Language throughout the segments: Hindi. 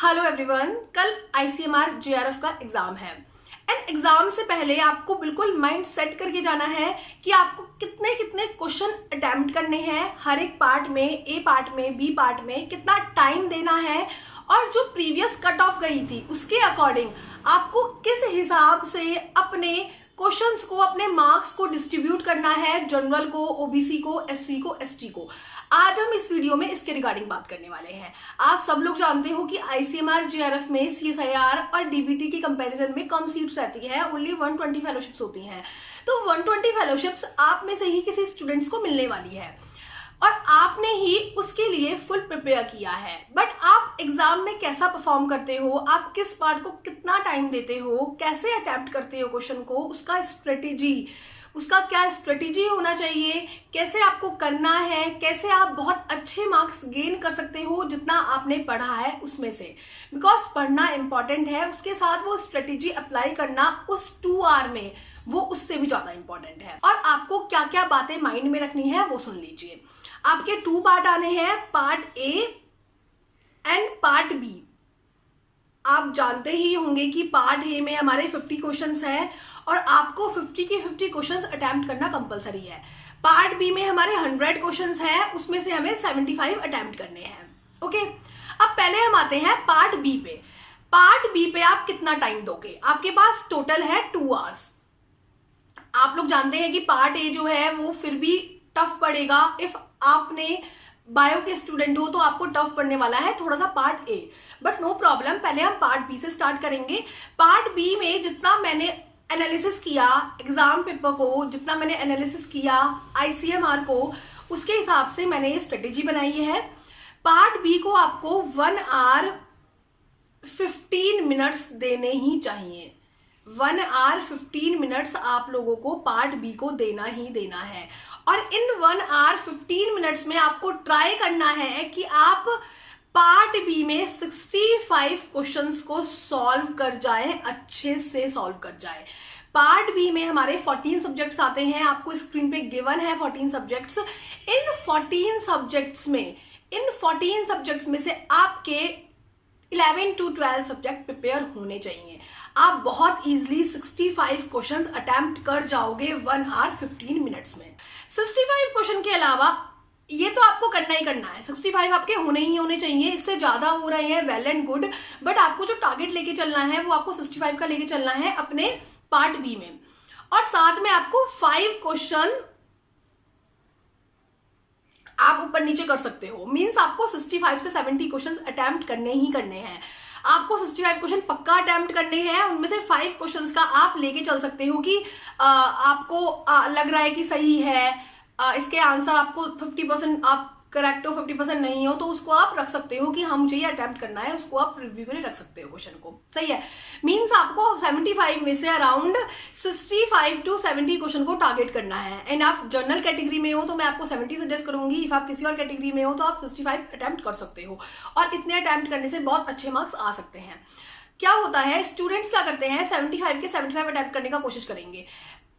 हेलो एवरीवन, कल आईसीएमआर जेआरएफ का एग्जाम है एंड एग्जाम से पहले आपको बिल्कुल माइंड सेट करके जाना है कि आपको कितने कितने क्वेश्चन अटेम्प्ट करने हैं, हर एक पार्ट में, ए पार्ट में, बी पार्ट में कितना टाइम देना है और जो प्रीवियस कट ऑफ गई थी उसके अकॉर्डिंग आपको किस हिसाब से अपने क्वेश्चंस को, अपने मार्क्स को डिस्ट्रीब्यूट करना है, जनरल को, ओबीसी को, एससी को, एसटी को। आज हम इस वीडियो में इसके रिगार्डिंग बात करने वाले हैं। आप सब लोग जानते हो कि आईसीएमआर जेआरएफ में सीएसआईआर और डीबीटी के कंपैरिजन में कम सीट्स रहती है, ओनली 120 फेलोशिप्स होती हैं। तो 120 फेलोशिप्स आप में से ही किसी स्टूडेंट्स को मिलने वाली है और आपने ही उसके लिए फुल प्रिपेयर किया है। बट आप एग्जाम में कैसा परफॉर्म करते हो, आप किस पार्ट को कितना टाइम देते हो, कैसे अटेम्प्ट करते हो क्वेश्चन को, उसका स्ट्रेटेजी, उसका क्या स्ट्रेटेजी होना चाहिए, कैसे आपको करना है, कैसे आप बहुत अच्छे मार्क्स गेन कर सकते हो जितना आपने पढ़ा है उसमें से। बिकॉज पढ़ना इंपॉर्टेंट है, उसके साथ वो स्ट्रेटेजी अप्लाई करना उस 2 आवर में वो उससे भी ज्यादा इंपॉर्टेंट है। और आपको क्या क्या बातें माइंड में रखनी है वो सुन लीजिए। आपके 2 पार्ट आने हैं, part A and part B. आप जानते ही होंगे कि पार्ट ए में हमारे 50 क्वेश्चंस हैं और आपको 50 के 50 क्वेश्चंस अटेम्प्ट करना कंपलसरी है। पार्ट बी में हमारे 100 क्वेश्चंस हैं, उसमें से हमें 75 अटेम्प्ट करने हैं। ओके, अब पहले हम आते हैं पार्ट बी पे। पार्ट बी पे आप कितना टाइम दोगे? आपके पास टोटल है 2 आवर्स। आप लोग जानते हैं कि पार्ट ए जो है वो फिर भी टफ पड़ेगा। इफ आपने बायो के स्टूडेंट हो तो आपको टफ पड़ने वाला है थोड़ा सा part A, but no problem. पहले हम पार्ट बी से स्टार्ट करेंगे। पार्ट बी में जितना मैंने एनालिसिस किया एग्जाम पेपर को, जितना मैंने एनालिसिस किया आईसीएमआर को, उसके हिसाब से मैंने ये स्ट्रेटेजी बनाई है। पार्ट बी को आपको 1 आवर 15 मिनट्स देने ही चाहिए। 1 आवर 15 मिनट्स आप लोगों को पार्ट बी को देना ही देना है। और इन 1 आवर 15 मिनट्स में आपको ट्राई करना है कि आप पार्ट बी में 65 क्वेश्चंस को सॉल्व कर जाएं, अच्छे से सॉल्व कर जाएं। पार्ट बी में हमारे 14 सब्जेक्ट्स आते हैं, आपको स्क्रीन पे गिवन है 14 सब्जेक्ट्स। इन 14 सब्जेक्ट्स में से आपके 11 to 12 सब्जेक्ट प्रिपेयर होने चाहिए। आप बहुत इजीली 65 क्वेश्चंस अटेम्प्ट कर जाओगे 1 आवर 15 मिनट्स में। 65 क्वेश्चन के अलावा ये तो आपको करना ही करना है, 65 आपके होने ही होने चाहिए। इससे ज्यादा हो रहे हैं वेल एंड गुड, बट आपको जो टारगेट लेके चलना है वो आपको 65 का लेके चलना है अपने पार्ट बी में। और साथ में आपको 5 क्वेश्चन आप ऊपर नीचे कर सकते हो। मींस आपको 65 से 70 क्वेश्चन अटेम्प्ट करने ही करने हैं। आपको 65 क्वेश्चन पक्का अटेम्प्ट करने हैं। उनमें से 5 क्वेश्चंस का आप लेके चल सकते हो कि आपको लग रहा है कि सही है, इसके आंसर आपको 50% आप करेक्ट हो, 50% नहीं हो, तो उसको आप रख सकते हो कि हाँ मुझे ये अटेम्प्ट करना है, उसको आप रिव्यू के लिए रख सकते हो क्वेश्चन को। सही है। मींस आपको 75 में से अराउंड 65 to 70 क्वेश्चन को टारगेट करना है। एंड आप जनरल कैटेगरी में हो तो मैं आपको 70 सजेस्ट करूंगी। इफ आप किसी और कैटेगरी में हो तो आप 65 अटेम्प्ट कर सकते हो और इतने अटेम्प्ट करने से बहुत अच्छे मार्क्स आ सकते हैं। क्या होता है, स्टूडेंट्स क्या करते हैं, 75 के 75 अटेम्प्ट करने का कोशिश करेंगे,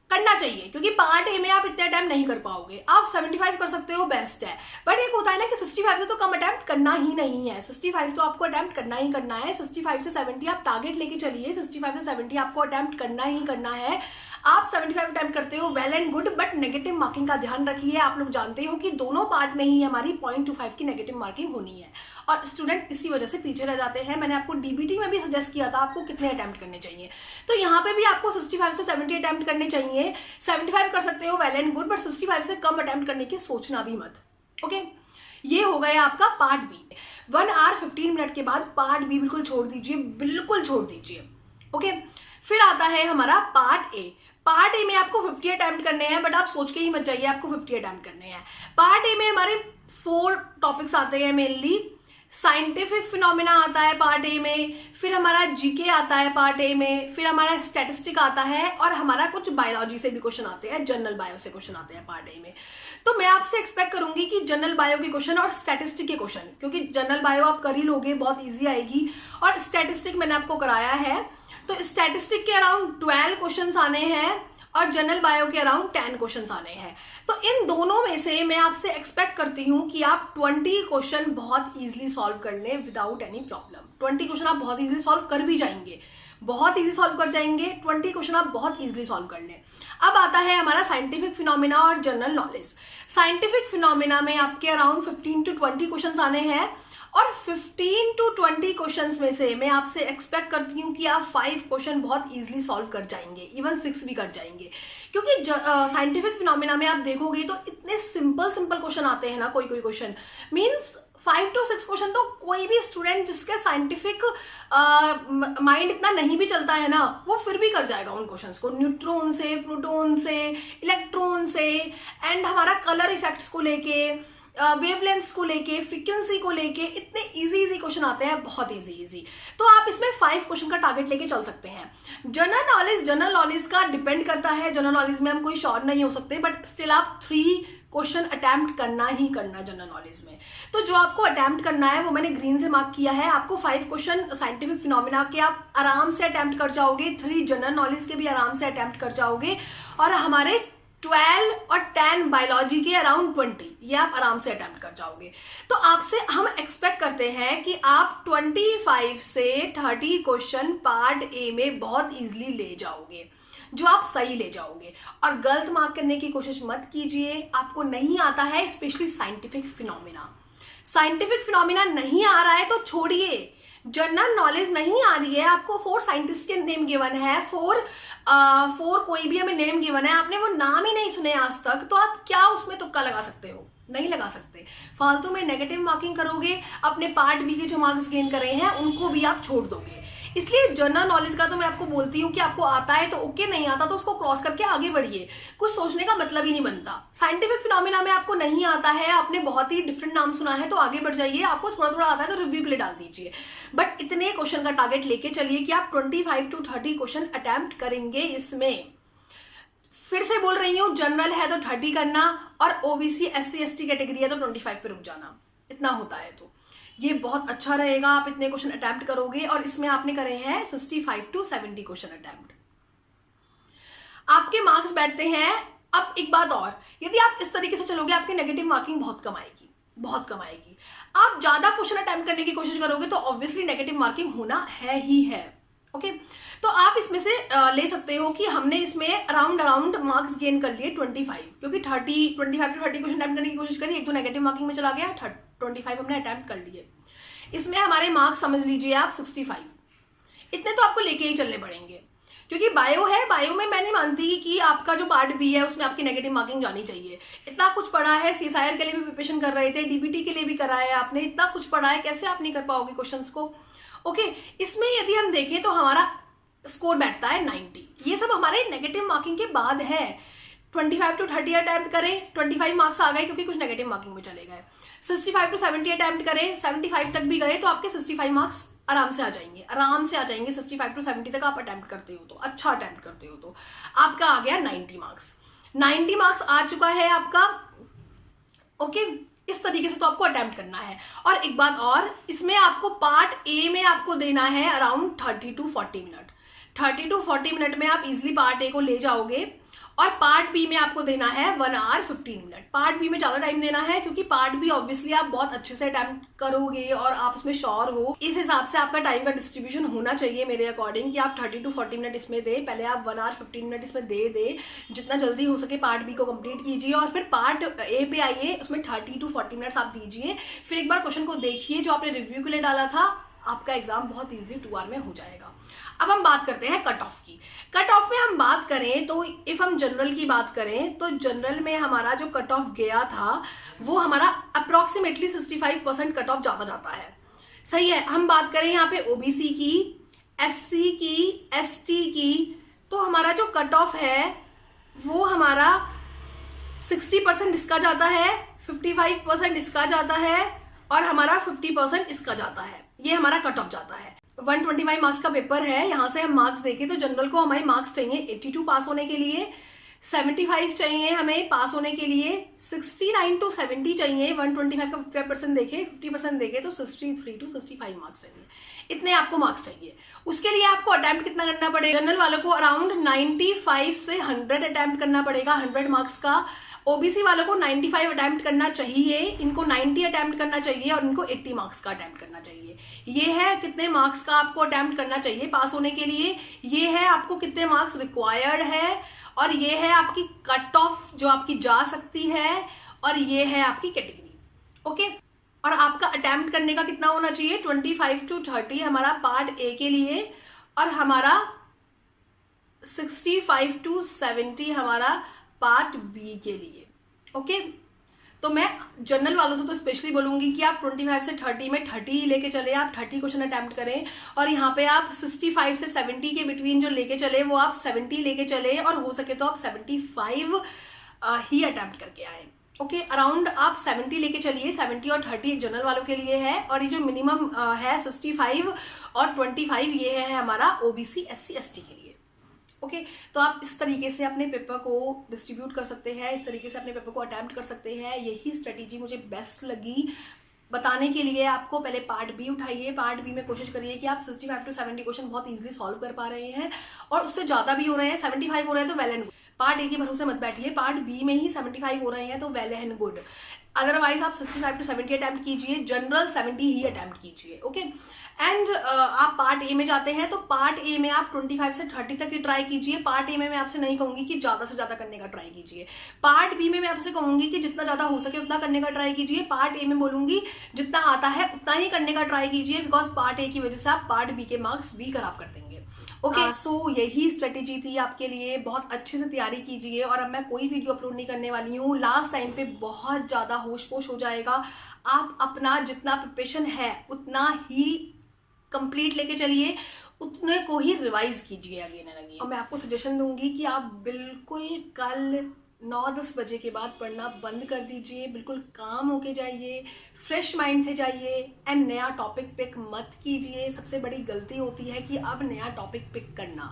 करना चाहिए, क्योंकि पार्ट ए में आप इतने अटेम्प्ट नहीं कर पाओगे। आप 75 कर सकते हो, बेस्ट है। बट एक होता है ना कि 65 से तो कम अटेम्प्ट करना ही नहीं है। 65 तो आपको अटेम्प्ट करना ही करना है। 65 से 70 आप टारगेट लेके चलिए। 65 से 70 आपको अटेम्प्ट करना ही करना है। आप 75 अटेम्प्ट करते हो, well and good, but negative marking का ध्यान रखिए। आप लोग जानते हो कि दोनों पार्ट में ही हमारी 0.25 की नेगेटिव मार्किंग होनी है और स्टूडेंट इसी वजह से पीछे रह जाते हैं। मैंने आपको डीबीटी में भी सजेस्ट किया था आपको कितने अटेम्प्ट करने चाहिए, तो यहाँ पे भी आपको 65 से 70 अटेम्प्ट करने चाहिए। 75 कर सकते हो, वेल एंड गुड, बट 65 से कम अटेम्प्ट करने की सोचना भी मत। ओके, ये हो गया आपका पार्ट बी। 1 आवर 15 मिनट के बाद पार्ट बी बिल्कुल छोड़ दीजिए, बिल्कुल छोड़ दीजिए। ओके, फिर आता है हमारा पार्ट ए। पार्ट ए में आपको 50 अटेम्प्ट करने हैं, बट आप सोच के ही मत जाइए आपको 50 अटेम्प्ट करने हैं। पार्ट ए में हमारे 4 टॉपिक्स आते हैं मेनली। साइंटिफिक फिनोमिना आता है पार्ट ए में, फिर हमारा जीके आता है पार्ट ए में, फिर हमारा स्टैटिस्टिक आता है और हमारा कुछ बायोलॉजी से भी क्वेश्चन आते हैं, जनरल बायो से क्वेश्चन आते हैं पार्ट ए में। तो मैं आपसे एक्सपेक्ट करूंगी कि जनरल बायो के क्वेश्चन और स्टैटिस्टिक के क्वेश्चन, क्योंकि जनरल बायो आप कर ही लोगे, बहुत ईजी आएगी, और स्टैटिस्टिक मैंने आपको कराया है, तो स्टैटिस्टिक के अराउंड 12 क्वेश्चन आने हैं और जनरल बायो के अराउंड 10 क्वेश्चन आने हैं। तो इन दोनों में से मैं आपसे एक्सपेक्ट करती हूँ कि आप 20 क्वेश्चन बहुत ईजिली सॉल्व कर लें विदाउट एनी प्रॉब्लम। 20 क्वेश्चन आप बहुत ईजिली सॉल्व कर भी जाएंगे, बहुत ईजी सॉल्व कर जाएंगे। 20 क्वेश्चन आप बहुत ईजिली सॉल्व कर लें। अब आता है हमारा साइंटिफिक फिनोमिना और जनरल नॉलेज। साइंटिफिक फिनोमिना में आपके अराउंड 15 to 20 क्वेश्चन आने हैं और 15 to 20 क्वेश्चंस में से मैं आपसे एक्सपेक्ट करती हूँ कि आप 5 क्वेश्चन बहुत इजीली सॉल्व कर जाएंगे, इवन 6 भी कर जाएंगे। क्योंकि साइंटिफिक फिनोमिना में आप देखोगे तो इतने सिंपल क्वेश्चन आते हैं ना, कोई क्वेश्चन मीन्स 5 to 6 क्वेश्चन तो कोई भी स्टूडेंट जिसके साइंटिफिक माइंड इतना नहीं भी चलता है ना, वो फिर भी कर जाएगा उन क्वेश्चंस को, न्यूट्रॉन से, प्रोटॉन से, इलेक्ट्रॉन से, एंड हमारा कलर इफेक्ट्स को लेके, वेवलेंथ्स को लेके, फ्रीक्वेंसी को लेके इतने इजी क्वेश्चन आते हैं, बहुत इजी। तो आप इसमें 5 क्वेश्चन का टारगेट लेके चल सकते हैं। जनरल नॉलेज का डिपेंड करता है, जनरल नॉलेज में हम कोई श्योर नहीं हो सकते, बट स्टिल आप 3 क्वेश्चन अटेम्प्ट करना ही करना जनरल नॉलेज में। तो जो आपको अटेम्प्ट करना है वो मैंने ग्रीन से मार्क किया है। आपको 5 क्वेश्चन साइंटिफिक फिनोमिना के आप आराम से अटेम्प्ट कर जाओगे, 3 जनरल नॉलेज के भी आराम से अटेम्प्ट कर जाओगे, और हमारे 12 और 10 बायोलॉजी के अराउंड 20 ये आप आराम से अटेम्प्ट कर जाओगे। तो आपसे हम एक्सपेक्ट करते हैं कि आप 25 से 30 क्वेश्चन पार्ट ए में बहुत इजीली ले जाओगे, जो आप सही ले जाओगे। और गलत मार्क करने की कोशिश मत कीजिए। आपको नहीं आता है स्पेशली साइंटिफिक फिनोमिना नहीं आ रहा है तो छोड़िए। जनरल नॉलेज नहीं आ रही है आपको, 4 साइंटिस्ट के नेम गिवन है, 4 कोई भी हमें नेम गिवन है, आपने वो नाम ही नहीं सुने आज तक, तो आप क्या उसमें तुक्का लगा सकते हो? नहीं लगा सकते। फालतू में नेगेटिव मार्किंग करोगे, अपने पार्ट बी के जो मार्क्स गेन कर रहे हैं उनको भी आप छोड़ दोगे। इसलिए जनरल नॉलेज का तो मैं आपको बोलती हूँ कि आपको आता है तो ओके, नहीं आता तो उसको क्रॉस करके आगे बढ़िए, कुछ सोचने का मतलब ही नहीं बनता। साइंटिफिक फिनोमिना में आपको नहीं आता है, आपने बहुत ही डिफरेंट नाम सुना है तो आगे बढ़ जाइए, आपको थोड़ा आता है तो रिव्यू के लिए डाल दीजिए, बट इतने क्वेश्चन का टारगेट लेके चलिए कि आप 25 to 30 क्वेश्चन अटेम्प्ट करेंगे। इसमें फिर से बोल रही हूँ, जनरल है तो 30 करना, और ओबीसी SC ST कैटेगरी है तो 25 पे रुक जाना, इतना होता है। तो ये बहुत अच्छा रहेगा, आप इतने क्वेश्चन अटेम्प्ट करोगे, और इसमें आपने करे हैं 65 to 70 क्वेश्चन अटेम्प्ट, आपके मार्क्स बैठते हैं। अब एक बात और, यदि आप इस तरीके से चलोगे आपकी नेगेटिव मार्किंग बहुत कम आएगी। आप ज्यादा क्वेश्चन अटेम्प्ट करने की कोशिश करोगे तो ऑब्वियसली नेगेटिव मार्किंग होना है ही है। ओके, तो आप इसमें से ले सकते हो कि हमने इसमें अराउंड मार्क्स गेन कर लिए 25, क्योंकि 25 to 30 क्वेश्चन अटेम्प्ट करने की कोशिश करी, एक तो नेगेटिव मार्किंग में चला गया, 25 हमने अटेम्प्ट कर लिए। इसमें हमारे मार्क्स समझ लीजिए आप 65, इतने तो आपको लेके ही चलने पड़ेंगे, क्योंकि बायो है, बायो में मैं नहीं मानती कि आपका जो पार्ट बी है उसमें आपकी नेगेटिव मार्किंग जानी चाहिए। इतना कुछ पढ़ा है, CSIR के लिए भी प्रिपरेशन कर रहे थे, DBT के लिए भी करा है आपने, इतना कुछ पढ़ा है, कैसे आप नहीं कर पाओगे क्वेश्चंस को? ओके, इसमें यदि हम देखें तो हमारा स्कोर बैठता है 90। ये सब हमारे नेगेटिव मार्किंग के बाद है। 25 to 30 अटेम्प्ट करें, 25 मार्क्स आ गए क्योंकि कुछ नेगेटिव मार्किंग में चले गए। 65 to 70 अटेम्प्ट करें, 75 तक भी गए तो आपके 65 मार्क्स आराम से आ जाएंगे। 65 to 70 तक आप अटेम्प्ट करते हो तो, अच्छा अटेम्प्ट करते हो तो आपका आ गया 90 मार्क्स। 90 मार्क्स आ चुका है आपका। ओके, इस तरीके से तो आपको अटेम्प्ट करना है। और एक बात और, इसमें आपको पार्ट ए में आपको देना है around 30 to 40 minute. 30 to 40 minute में आप इजिली पार्ट ए को ले जाओगे, और पार्ट बी में आपको देना है 1 hour 15 मिनट। पार्ट बी में ज़्यादा टाइम देना है क्योंकि पार्ट बी ऑब्वियसली आप बहुत अच्छे से अटेम्प्ट करोगे और आप उसमें श्योर हो। इस हिसाब से आपका टाइम का डिस्ट्रीब्यूशन होना चाहिए मेरे अकॉर्डिंग, कि आप 30 to 40 मिनट इसमें दे, पहले आप 1 hour 15 मिनट इसमें दे जितना जल्दी हो सके पार्ट बी को कंप्लीट कीजिए, और फिर पार्ट ए पे आइए, उसमें 30 to 40 मिनट्स आप दीजिए। फिर एक बार क्वेश्चन को देखिए जो आपने रिव्यू के लिए डाला था, आपका एग्जाम बहुत ईजी 2 hour में हो जाएगा। अब हम बात करते हैं कट ऑफ की। कट ऑफ में हम बात करें तो इफ हम जनरल की बात करें तो जनरल में हमारा जो कट ऑफ गया था वो हमारा अप्रॉक्सीमेटली 65% कट ऑफ ज़्यादा जाता है। सही है। हम बात करें यहाँ पे ओबीसी की, SC की, ST की, तो हमारा जो कट ऑफ है वो हमारा 60% इसका जाता है, 55% इसका जाता है, और हमारा 50% इसका जाता है। ये हमारा कट ऑफ जाता है। 125 मार्क्स का पेपर है। यहाँ से हम मार्क्स देखें तो जनरल को हमारे मार्क्स चाहिए 82 पास होने के लिए, 75 चाहिए हमें पास होने के लिए, 69 to 70 चाहिए, 125 का 55% देखे 50% देखे तो 63 to 65 मार्क्स चाहिए, इतने आपको मार्क्स चाहिए। उसके लिए आपको अटेम्प्ट कितना करना पड़ेगा, जनरल वालों को अराउंड 95 से 100 अटेम्प्ट करना पड़ेगा 100 मार्क्स का। ओबीसी वालों को 95 अटेम्प्ट करना चाहिए, इनको 90 अटेम्प्ट करना चाहिए और इनको 80 मार्क्स का अटेम्प्ट करना चाहिए। ये है कितने मार्क्स का आपको अटेम्प्ट करना चाहिए पास होने के लिए, ये है आपको कितने मार्क्स रिक्वायर्ड है, और ये है आपकी कट ऑफ जो आपकी जा सकती है, और ये है आपकी कैटेगरी। ओके, और आपका अटेम्प्ट करने का कितना होना चाहिए, 25 to 30 हमारा पार्ट ए के लिए, और हमारा 65 to 70 हमारा पार्ट बी के लिए। ओके, तो मैं जनरल वालों से तो स्पेशली बोलूंगी कि आप 25 से 30 में 30 ही लेके चले, आप 30 क्वेश्चन अटैम्प्ट करें, और यहाँ पे आप 65 से 70 के बिटवीन जो लेके चले वो आप 70 लेके चले, और हो सके तो आप 75 ही अटैम्प्ट करके आए। ओके, अराउंड आप 70 लेके चलिए, 70 और 30 जनरल वालों के लिए है, और ये जो मिनिमम है 65 और 25 ये है हमारा ओबीसी SC ST के लिए। ओके, तो आप इस तरीके से अपने पेपर को डिस्ट्रीब्यूट कर सकते हैं, इस तरीके से अपने पेपर को अटैम्प्ट कर सकते हैं। यही स्ट्रेटेजी मुझे बेस्ट लगी बताने के लिए आपको। पहले पार्ट बी उठाइए, पार्ट बी में कोशिश करिए कि आप 65 to 70 क्वेश्चन बहुत इजीली सॉल्व कर पा रहे हैं, और उससे ज़्यादा भी हो रहे हैं, 75 हो रहे हैं तो well and good. Part A के भरोसे मत बैठिए, पार्ट बी में ही 75 हो रहे हैं तो वेल एंड गुड। अदरवाइज आप 65 to 70 अटैम्प्ट कीजिए, जनरल 70 ही अटैम्प्ट कीजिए। ओके, एंड आप पार्ट ए में जाते हैं तो पार्ट ए में आप 25 से 30 तक ही ट्राई कीजिए। पार्ट ए में मैं आपसे नहीं कहूँगी कि ज़्यादा से ज़्यादा करने का ट्राई कीजिए। पार्ट बी में मैं आपसे कहूँगी कि जितना ज़्यादा हो सके उतना करने का ट्राई कीजिए। पार्ट ए में बोलूँगी जितना आता है उतना ही करने का ट्राई कीजिए, बिकॉज पार्ट ए की वजह से आप पार्ट बी के मार्क्स भी खराब कर देंगे। ओके, सो यही स्ट्रेटेजी थी आपके लिए, बहुत अच्छे से तैयारी कीजिए। और अब मैं कोई वीडियो अपलोड नहीं करने वाली हूँ, लास्ट टाइम पे बहुत ज़्यादा होश पोश हो जाएगा। आप अपना जितना प्रिपरेशन है उतना ही कंप्लीट लेके चलिए, उतने को ही रिवाइज कीजिए अगेन एंड अगेन। और मैं आपको सजेशन दूंगी कि आप बिल्कुल कल 9-10 बजे के बाद पढ़ना बंद कर दीजिए, बिल्कुल काम होके जाइए, फ्रेश माइंड से जाइए, एंड नया टॉपिक पिक मत कीजिए। सबसे बड़ी गलती होती है कि अब नया टॉपिक पिक करना,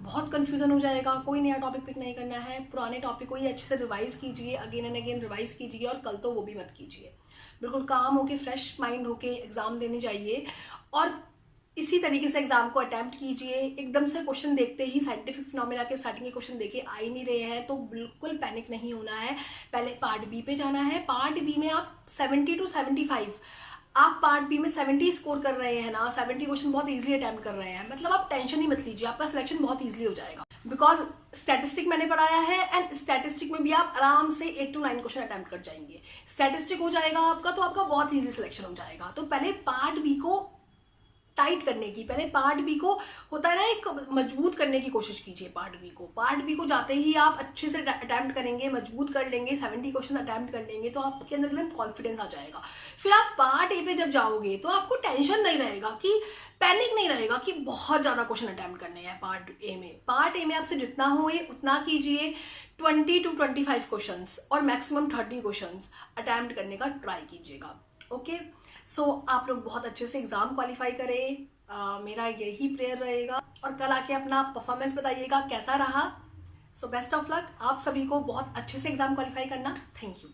बहुत कन्फ्यूज़न हो जाएगा। कोई नया टॉपिक पिक नहीं करना है, पुराने टॉपिक को ही अच्छे से रिवाइज कीजिए, अगेन एंड अगेन रिवाइज कीजिए, और कल तो वो भी मत कीजिए। बिल्कुल काम होके फ्रेश माइंड होके एग्ज़ाम देने जाइए, और इसी तरीके से एग्जाम को अटैम्प्ट कीजिए। एकदम से क्वेश्चन देखते ही साइंटिफिक फिनोमेना के स्टार्टिंग के क्वेश्चन देखे आ ही नहीं रहे हैं तो बिल्कुल पैनिक नहीं होना है। पहले पार्ट बी पे जाना है। पार्ट बी में आप 70 to 75, आप पार्ट बी में 70 स्कोर कर रहे हैं ना, 70 क्वेश्चन बहुत इजीली अटैम्प्ट कर रहे हैं, मतलब आप टेंशन ही मत लीजिए, आपका सिलेक्शन बहुत इजीली हो जाएगा। बिकॉज स्टैटिस्टिक मैंने पढ़ाया है, एंड स्टैटिस्टिक में भी आप आराम से 8 to 9 क्वेश्चन अटैम्प्ट कर जाएंगे। स्टैटिस्टिक हो जाएगा आपका तो आपका बहुत ईजी सिलेक्शन हो जाएगा। तो पहले पार्ट बी को टाइट करने की, पहले पार्ट बी को होता है ना एक मजबूत करने की कोशिश कीजिए। पार्ट बी को जाते ही आप अच्छे से अटैम्प्ट करेंगे, मजबूत कर लेंगे, 70 क्वेश्चन अटैम्प्ट कर लेंगे तो आपके अंदर एकदम कॉन्फिडेंस आ जाएगा। फिर आप पार्ट ए पे जब जाओगे तो आपको टेंशन नहीं रहेगा, कि पैनिक नहीं रहेगा कि बहुत ज़्यादा क्वेश्चन अटैम्प्ट करने हैं पार्ट ए में। पार्ट ए में आपसे जितना होए उतना कीजिए, 20 to 25 क्वेश्चन और मैक्सिमम 30 क्वेश्चन अटैम्प्ट करने का ट्राई कीजिएगा। ओके, सो आप लोग बहुत अच्छे से एग्ज़ाम क्वालिफाई करें, मेरा यही प्रेयर रहेगा। और कल आके अपना परफॉर्मेंस बताइएगा कैसा रहा। सो बेस्ट ऑफ लक आप सभी को, बहुत अच्छे से एग्ज़ाम क्वालिफाई करना। Thank you.